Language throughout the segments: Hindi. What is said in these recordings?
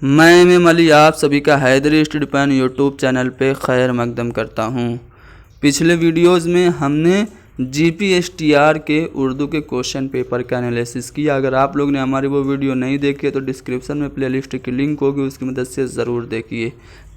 मैं इमाम अली आप सभी का Haidari study pen YouTube channel पे खैर मकदम करता हूँ। पिछले वीडियोस में हमने GPSTR के उर्दू के क्वेश्चन पेपर का एनालिसिस किया। अगर आप लोग ने हमारी वो वीडियो नहीं देखी है तो डिस्क्रिप्शन में प्लेलिस्ट की लिंक होगी, उसकी मदद से ज़रूर देखिए।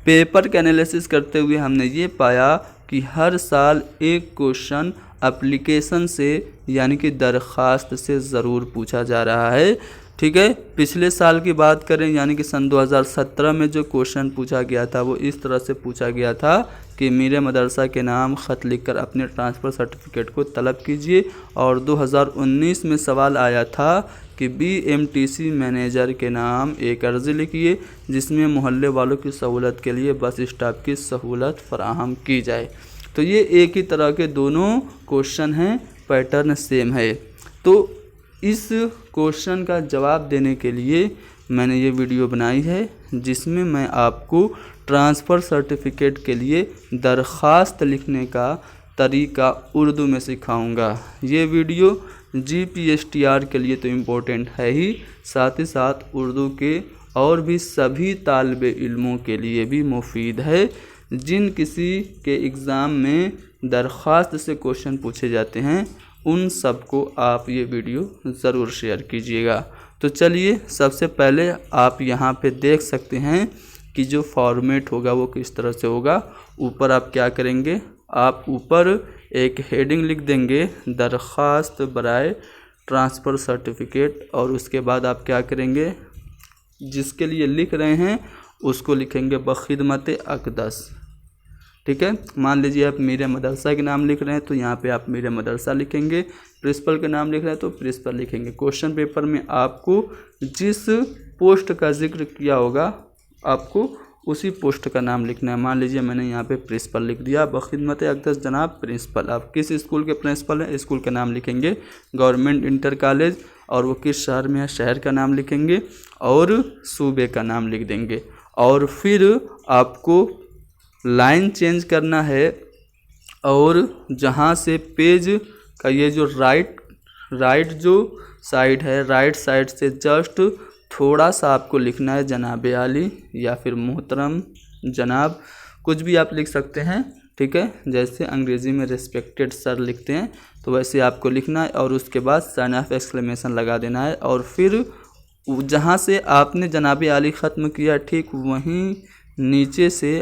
पेपर का एनालिसिस करते हुए हमने ये पाया कि हर साल एक क्वेश्चन एप्लीकेशन से यानी कि दरख्वास्त से ज़रूर पूछा जा रहा है। ठीक है, पिछले साल की बात करें यानी कि सन 2017 में जो क्वेश्चन पूछा गया था वो इस तरह से पूछा गया था कि मेरे मदरसा के नाम ख़त लिखकर अपने ट्रांसफ़र सर्टिफिकेट को तलब कीजिए। और 2019 में सवाल आया था कि BMTC मैनेजर के नाम एक अर्ज़ी लिखिए जिसमें मोहल्ले वालों की सहूलत के लिए बस स्टॉप की सहूलत फराहम की जाए। तो ये एक ही तरह के दोनों क्वेश्चन हैं, पैटर्न सेम है। तो इस क्वेश्चन का जवाब देने के लिए मैंने ये वीडियो बनाई है जिसमें मैं आपको ट्रांसफ़र सर्टिफिकेट के लिए दरख्वास्त लिखने का तरीका उर्दू में सिखाऊंगा। ये वीडियो GPSTR के लिए तो इम्पोर्टेंट है ही, साथ ही साथ उर्दू के और भी सभी तालिबे इल्मों के लिए भी मुफीद है। जिन किसी के एग्ज़ाम में दरख्वास्त से क्वेश्चन पूछे जाते हैं उन सबको आप ये वीडियो ज़रूर शेयर कीजिएगा। तो चलिए, सबसे पहले आप यहाँ पे देख सकते हैं कि जो फॉर्मेट होगा वो किस तरह से होगा। ऊपर आप क्या करेंगे, आप ऊपर एक हेडिंग लिख देंगे दरख्वास्त बराए ट्रांसफ़र सर्टिफिकेट, और उसके बाद आप क्या करेंगे, जिसके लिए लिख रहे हैं उसको लिखेंगे बखिदमत अक़दस। ठीक है, मान लीजिए आप मेरे मदरसा के नाम लिख रहे हैं तो यहाँ पे आप मेरे मदरसा लिखेंगे। प्रिंसिपल के नाम लिख रहे हैं तो प्रिंसिपल लिखेंगे। क्वेश्चन पेपर में आपको जिस पोस्ट का जिक्र किया होगा आपको उसी पोस्ट का नाम लिखना है। मान लीजिए मैंने यहाँ पे प्रिंसिपल लिख दिया, बखिदमत अक़दस जनाब प्रिंसिपल। आप किस स्कूल के प्रिंसिपल हैं, स्कूल का नाम लिखेंगे, गवर्नमेंट इंटर कॉलेज, और वो किस शहर में है, शहर का नाम लिखेंगे और सूबे का नाम लिख देंगे। और फिर आपको लाइन चेंज करना है और जहाँ से पेज का ये जो राइट जो साइड है, राइट साइड से जस्ट थोड़ा सा आपको लिखना है जनाब आली या फिर मोहतरम जनाब, कुछ भी आप लिख सकते हैं। ठीक है, जैसे अंग्रेज़ी में रिस्पेक्टेड सर लिखते हैं तो वैसे आपको लिखना है और उसके बाद साइन ऑफ एक्सक्लेमेशन लगा देना है। और फिर जहाँ से आपने जनाब आली ख़त्म किया ठीक वहीं नीचे से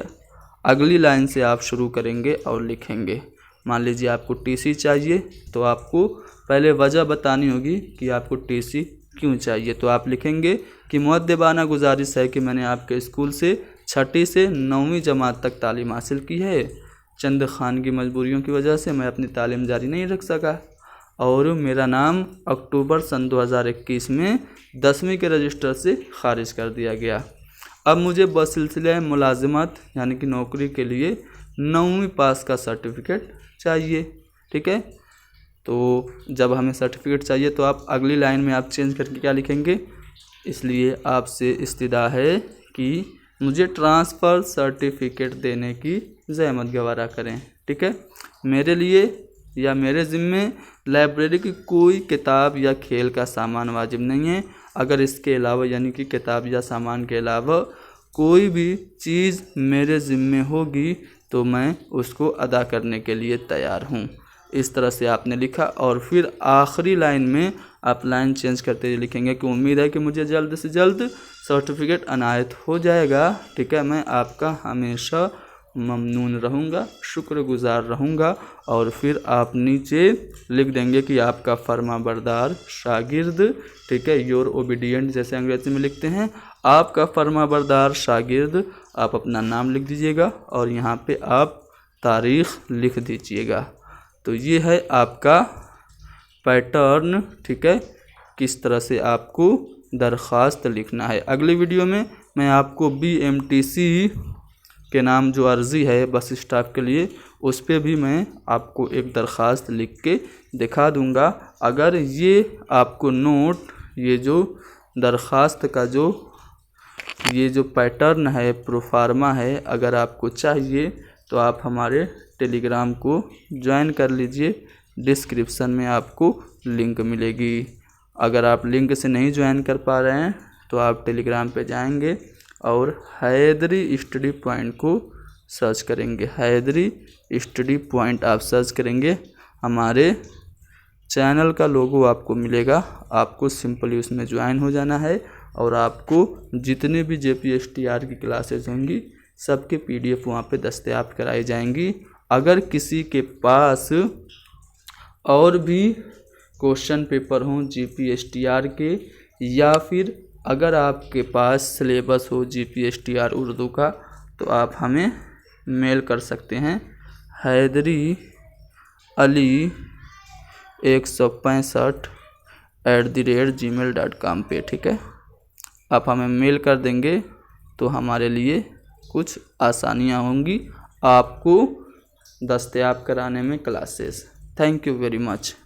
अगली लाइन से आप शुरू करेंगे और लिखेंगे। मान लीजिए आपको TC चाहिए तो आपको पहले वजह बतानी होगी कि आपको TC क्यों चाहिए। तो आप लिखेंगे कि मुअद्दबाना गुजारिश है कि मैंने आपके स्कूल से 6ठी से 9वीं जमात तक तालीम हासिल की है। चंद खानगी मजबूरियों की वजह से मैं अपनी तालीम जारी नहीं रख सका और मेरा नाम अक्टूबर सन 2021 में 10वीं के रजिस्टर से खारिज कर दिया गया। अब मुझे बसिलसिले मुलाजिमत यानी कि नौकरी के लिए 9वीं पास का सर्टिफिकेट चाहिए। ठीक है, तो जब हमें सर्टिफिकेट चाहिए तो आप अगली लाइन में आप चेंज करके क्या लिखेंगे, इसलिए आपसे इस्तिदा है कि मुझे ट्रांसफ़र सर्टिफिकेट देने की ज़हमत गवारा करें। ठीक है, मेरे लिए या मेरे ज़िम्मे लाइब्रेरी की कोई किताब या खेल का सामान वाजिब नहीं है। अगर इसके अलावा यानी कि किताब या सामान के अलावा कोई भी चीज़ मेरे ज़िम्मे होगी तो मैं उसको अदा करने के लिए तैयार हूँ। इस तरह से आपने लिखा और फिर आखिरी लाइन में आप लाइन चेंज करते हुए लिखेंगे कि उम्मीद है कि मुझे जल्द से जल्द सर्टिफिकेट अनायत हो जाएगा। ठीक है, मैं आपका हमेशा ममनून रहूँगा, शुक्रगुजार रहूँगा। और फिर आप नीचे लिख देंगे कि आपका फर्माबरदार शागिर्द। ठीक है, योर ओबीडियंट जैसे अंग्रेजी में लिखते हैं, आपका फर्माबरदार शागिर्द। आप अपना नाम लिख दीजिएगा और यहाँ पे आप तारीख़ लिख दीजिएगा। तो ये है आपका पैटर्न। ठीक है, किस तरह से आपको दरख्वास्त लिखना है। अगली वीडियो में मैं आपको BMTC के नाम जो अर्ज़ी है बस स्टॉप के लिए उस पर भी मैं आपको एक दरख्वास्त लिख के दिखा दूंगा। अगर ये आपको नोट, ये जो दरख्वास्त का ये जो पैटर्न है, प्रोफार्मा है, अगर आपको चाहिए तो आप हमारे टेलीग्राम को ज्वाइन कर लीजिए। डिस्क्रिप्शन में आपको लिंक मिलेगी। अगर आप लिंक से नहीं ज्वाइन कर पा रहे हैं तो आप टेलीग्राम पे जाएंगे, और हैदरी स्टडी पॉइंट को सर्च करेंगे। हैदरी स्टडी पॉइंट आप सर्च करेंगे, हमारे चैनल का लोगो आपको मिलेगा। आपको सिंपली उसमें ज्वाइन हो जाना है और आपको जितने भी JPSTR की क्लासेस होंगी सबके PDF वहाँ पे दस्तयाब कराई जाएंगी। अगर किसी के पास और भी क्वेश्चन पेपर हों JPSTR के, या फिर अगर आपके पास सिलेबस हो JPSTR उर्दू का, तो आप हमें मेल कर सकते हैं हैदरी अली 165@gmail.com पे। ठीक है, आप हमें मेल कर देंगे तो हमारे लिए कुछ आसानियाँ होंगी आपको दस्तयाब कराने में classes. Thank you very much.